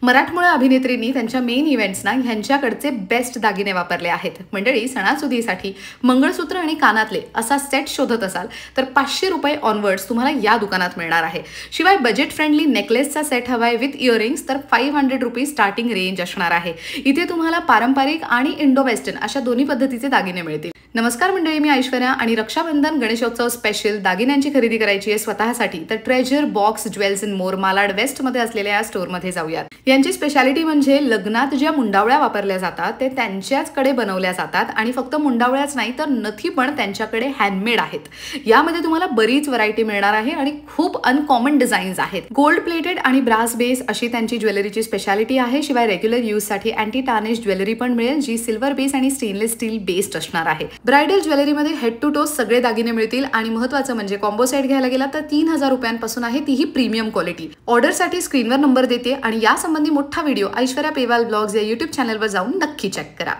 मराठमोळ्या अभिनेत्रींनी त्यांच्या main इव्हेंट्सना ह्यांच्याकडचे best दागिने वापरले आहेत. मंडळी, सणासुदीसाठी मंगळसूत्र आणि कानातले असा सेट शोधत असाल तर ₹500 ऑनवर्ड्स तुम्हाला या दुकानात मिळणार आहे. शिवाय बजेट फ्रेंडली नेकलेसचा सेट हवाय विथ इयरिंग्स तर ₹500 स्टार्टिंग रेंज असणार आहे. इथे तुम्हाला पारंपरिक आणि इंडो वेस्टर्न अशा दोन्ही पद्धतीचे दागिने मिळतील. नमस्कार मंडळी, मी ऐश्वर्या आणि रक्षाबंधन गणेशोत्सव स्पेशल दागिन्यांची खरेदी करायची आहे स्वतःसाठी तर treasure box jewels in more Malad west मध्ये असलेल्या या स्टोअरमध्ये जाऊयात. यांची स्पेशालिटी म्हणजे लग्नात ज्या मुंडावळ्या वापरल्या जातात ते त्यांच्याचकडे बनवल्या जातात आणि फक्त मुंडावळ्याच नाही तर नथी पण त्यांच्याकडे हँडमेड आहेत. यामध्ये तुम्हाला बरीच व्हरायटी मिळणार आहे आणि खूप अनकॉमन डिझाईन्स आहेत. गोल्ड प्लेटेड आणि ब्रास बेस अशी त्यांची ज्वेलरीची स्पेशालिटी आहे. शिवाय रेग्युलर यूजसाठी अँटी टार्निश ज्वेलरी पण मिळेल जी सिल्वर बेस आणि स्टेनलेस स्टील बेस्ड असणार आहे. ब्रायडल ज्वेलरीमध्ये हेड टू टो सगळे दागिने मिळतील आणि महत्त्वाचं म्हणजे कॉम्बो सेट घ्यायला गेला तर ₹3000 आहे, तीही प्रीमियम क्वालिटी. ऑर्डरसाठी स्क्रीनवर नंबर देते आणि या संबंधी मोठा व्हिडिओ ऐश्वर्या पेवाल ब्लॉग्स या YouTube चॅनलवर जाऊन नक्की चेक करा.